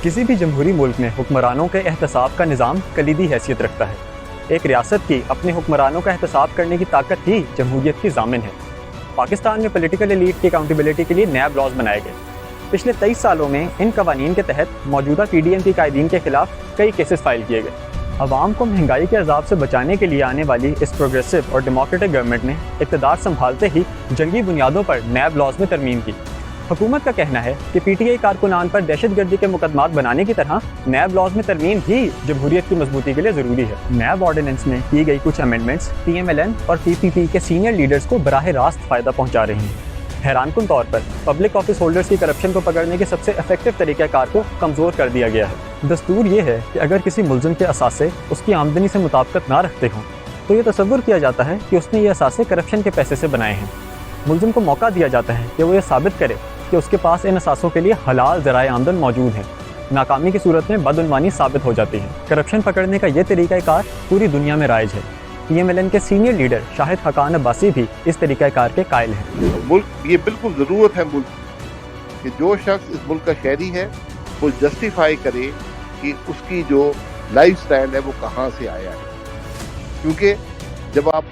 किसी भी जमहूरी मुल्क में हुक्मरानों के एहतसाब का निज़ाम कलीदी हैसियत रखता है। एक रियासत की अपने हुक्मरानों का एहतसाब करने की ताकत ही जमहूरियत की ज़ामिन है। पाकिस्तान में पॉलिटिकल एलीट की अकाउंटेबिलिटी के लिए नैब लॉज बनाए गए। पिछले 23 सालों में इन कवानीन के तहत मौजूदा PDM की कायदीन के खिलाफ कई केसेस फाइल किए गए। अवाम को महंगाई के अजाब से बचाने के लिए आने वाली इस प्रोग्रेसिव और डेमोक्रेटिक गवर्नमेंट ने इक़्तिदार संभालते ही जंगी बुनियादों पर नैब लॉज में तरमीम की। हुकूमत का कहना है कि PTI कारकुनान पर दहशतगर्दी के मुकदमात बनाने की तरह नैब लॉज में तरमीम ही जमहूरियत की मजबूती के लिए ज़रूरी है। नैब ऑर्डिनेंस में की गई कुछ अमेंडमेंट्स PMLN और PPP के सीनियर लीडर्स को बराह रास्त फ़ायदा पहुँचा रही हैं। हैरानकुन तौर पर पब्लिक ऑफिस होल्डर्स की करप्शन को पकड़ने के सबसे इफेक्टिव तरीक़ाकार को कमज़ोर कर दिया गया है। दस्तूर ये है कि अगर किसी मुल्ज़िम के असासे उसकी आमदनी से मुताबिकत ना रखते हों तो ये तसव्वुर किया जाता है कि उसने ये असासे करप्शन के पैसे से बनाए हैं। मुल्ज़िम को मौका दिया जाता है कि वो ये साबित करे कि उसके पास इन असासों के लिए हलाल ज़राए आमदन मौजूद हैं। नाकामी की सूरत में बदउनवानी साबित हो जाती है। करप्शन पकड़ने का ये तरीक़ाकार पूरी दुनिया में राइज है। PMLN के सीनियर लीडर शाहिद हकान अब्बासी भी इस तरीक़ाकार के कायल हैं। मुल्क ये बिल्कुल ज़रूरत है मुल्क कि जो शख्स इस मुल्क का शहरी है वो जस्टिफाई करे कि उसकी जो लाइफ स्टाइल है वो कहाँ से आया है, क्योंकि जब आप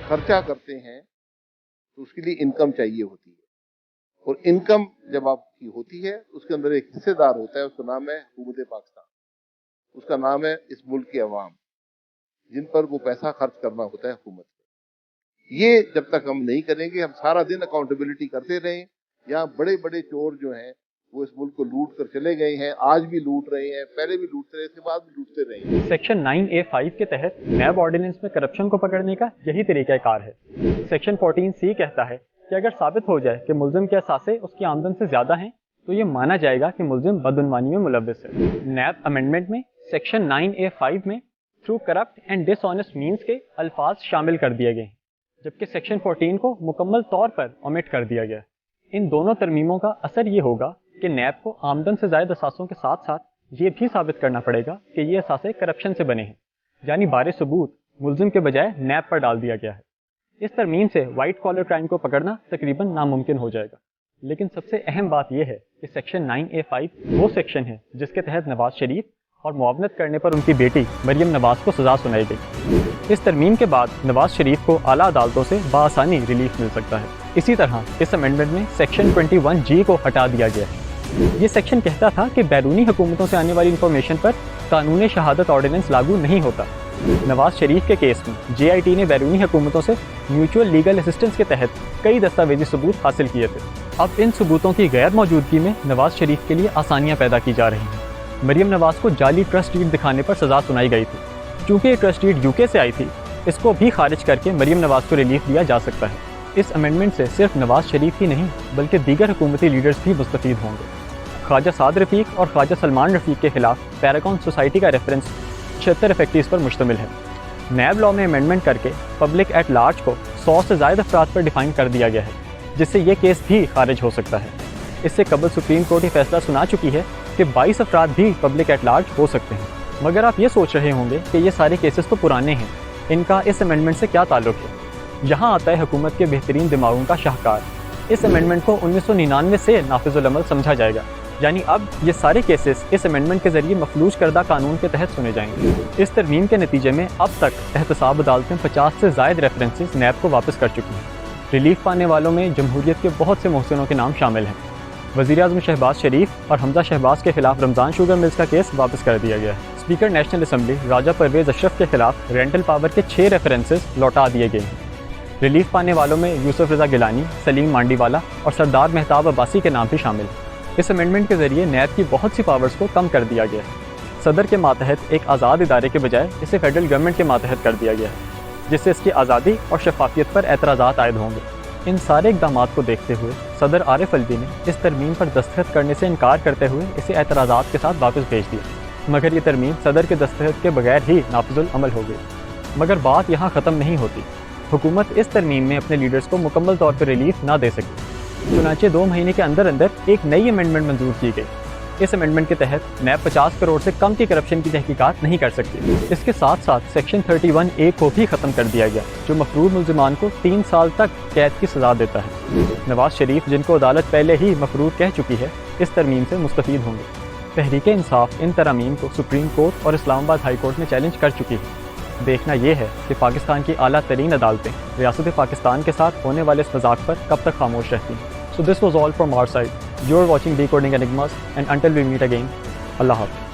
खर्चा करते हैं तो उसके लिए इनकम चाहिए होती है, और इनकम जब आपकी होती है उसके अंदर एक हिस्सेदार होता है, उसका नाम है हुकूमत पाकिस्तान, उसका नाम है इस मुल्क की अवाम, जिन पर वो पैसा खर्च करना होता है हुकूमत को। ये जब तक हम नहीं करेंगे, हम सारा दिन अकाउंटेबिलिटी करते रहें। यहाँ बड़े बड़े चोर जो हैं वो इस मुल्क को लूट कर चले गए हैं, आज भी लूट रहे हैं, पहले भी लूटते रहे, इसके बाद भी लूटते रहे। सेक्शन 9A5 के तहत नैब ऑर्डिनेंस में करप्शन को पकड़ने का यही तरीक़ाकार है। सेक्शन 14C कहता है कि अगर साबित हो जाए कि मुल्ज़िम के असासे उसकी आमदन से ज़्यादा हैं तो ये माना जाएगा कि मुल्ज़िम बदउनवानी में मुलव्विस है। नैब अमेंडमेंट में सेक्शन 9A5 में through corrupt and dishonest means के अल्फाज शामिल कर दिए गए हैं, जबकि सेक्शन 14 को मुकम्मल तौर पर ओमिट कर दिया गया। इन दोनों तरमीमों का असर ये होगा कि नैब को आमदन से ज़ायद असासों के साथ साथ ये भी साबित करना पड़ेगा कि ये असासे करप्शन से बने हैं, यानी बारे सबूत मुल्ज़िम के बजाय नैब पर डाल दिया गया है। इस तरमीम से वाइट कॉलर क्राइम को पकड़ना तकरीबन नामुमकिन हो जाएगा। लेकिन सबसे अहम बात यह है कि सेक्शन 9A5 वो सेक्शन है जिसके तहत नवाज शरीफ और मुआवनत करने पर उनकी बेटी मरियम नवाज को सज़ा सुनाई गई। इस तरमीम के बाद नवाज शरीफ को आला अदालतों से बआसानी रिलीफ मिल सकता है। इसी तरह इस अमेंडमेंट में सेक्शन 21G को हटा दिया गया है। ये सेक्शन कहता था कि बैरूनी हुकूमतों से आने वाली इंफॉर्मेशन पर कानून शहादत ऑर्डिनेंस लागू नहीं होता। नवाज शरीफ के केस में JIT ने बैरूनी हुकूमतों से म्यूचुअल लीगल असिस्टेंस के तहत कई दस्तावेजी सबूत हासिल किए थे। अब इन सबूतों की गैर मौजूदगी में नवाज शरीफ के लिए आसानियाँ पैदा की जा रही हैं। मरियम नवाज को जाली ट्रस्ट डीड दिखाने पर सज़ा सुनाई गई थी। चूँकि ये ट्रस्ट डीड UK से आई थी, इसको भी खारिज करके मरियम नवाज को रिलीफ दिया जा सकता है। इस अमेंडमेंट से सिर्फ नवाज शरीफ ही नहीं बल्कि दीगर हुकूमती लीडर्स भी मुस्तफ़ीद होंगे। ख्वाजा साद रफ़ीक और ख्वाजा सलमान रफ़ीक के खिलाफ पैरागॉन सोसाइटी का रेफरेंस 76 इफेक्टिव्स पर मुश्तमिल है। नैब लॉ में अमेंडमेंट करके पब्लिक एट लार्ज को 100 से ज़ायद अफराद पर डिफाइन कर दिया गया है, जिससे ये केस भी खारिज हो सकता है। इससे कबल सुप्रीम कोर्ट ये फैसला सुना चुकी है कि 22 अफराद भी पब्लिक एट लार्ज हो सकते हैं। मगर आप ये सोच रहे होंगे कि ये सारे केसेस तो पुराने हैं, इनका इस अमेंडमेंट से क्या ताल्लुक़ है। यहाँ आता है हुकूमत के बेहतरीन दिमागों का शाहकार। इस अमेंडमेंट को 1999 से नाफिजुल अमल समझा जाएगा, यानी अब ये सारे केसेस इस अमेंडमेंट के जरिए मफलूज करदा कानून के तहत सुने जाएंगे। इस तरमीम के नतीजे में अब तक एहतसाब अदालतें 50 से ज़ायद रेफरेंसेस नैब को वापस कर चुकी हैं। रिलीफ पाने वालों में जमहूरियत के बहुत से मोहसिनों के नाम शामिल हैं। वज़ीर-ए-आज़म शहबाज शरीफ और हमजा शहबाज के खिलाफ रमज़ान शुगर मिल्स का केस वापस कर दिया गया है। स्पीकर नेशनल असम्बली राजा परवेज़ अशरफ के खिलाफ रेंटल पावर के 6 रेफरेंसेस लौटा दिए गए हैं। रिलीफ पाने वालों में यूसुफ रज़ा गिलानी, सलीम मांडीवाला और सरदार मेहताब अब्बासी के नाम भी शामिल हैं। इस अमेंडमेंट के जरिए नैब की बहुत सी पावर्स को कम कर दिया गया है। सदर के मातहत एक आज़ाद इदारे के बजाय इसे फेडरल गवर्नमेंट के मातहत कर दिया गया है, जिससे इसकी आज़ादी और शफाफियत पर एतराज़ात आयद होंगे। इन सारे इक़दामात को देखते हुए सदर आरिफ अलवी ने इस तरमीम पर दस्तखत करने से इनकार करते हुए इसे एतराज़ात के साथ वापस भेज दिया, मगर ये तरमीम सदर के दस्तखत के बगैर ही नाफिजुल अमल हो गई। मगर बात यहाँ ख़त्म नहीं होती। हुकूमत इस तरमीम में अपने लीडर्स को मुकम्मल तौर पर रिलीफ ना दे सकी। चुनांचे 2 महीने के अंदर अंदर एक नई अमेंडमेंट मंजूर की गई। इस अमेंडमेंट के तहत नैब 50 करोड़ से कम की करप्शन की तहकीकात नहीं कर सकती। इसके साथ साथ सेक्शन 31A को भी ख़त्म कर दिया गया, जो मफरूर मुल्ज़िमान को 3 साल तक कैद की सज़ा देता है। नवाज शरीफ, जिनको अदालत पहले ही मफरूर कह चुकी है, इस तरमीम से मुस्तफ़ीद होंगे। تحریک انصاف ان ترامیم کو سپریم کورٹ اور اسلام آباد ہائی کورٹ میں چیلنج کر چکی ہے۔ دیکھنا یہ ہے کہ پاکستان کی اعلیٰ ترین عدالتیں ریاست پاکستان کے ساتھ ہونے والے اس مذاق پر کب تک خاموش رہتی ہیں۔ So this was all from our side. You're watching Decoding Enigmas, and until we meet again, Allah Hafiz.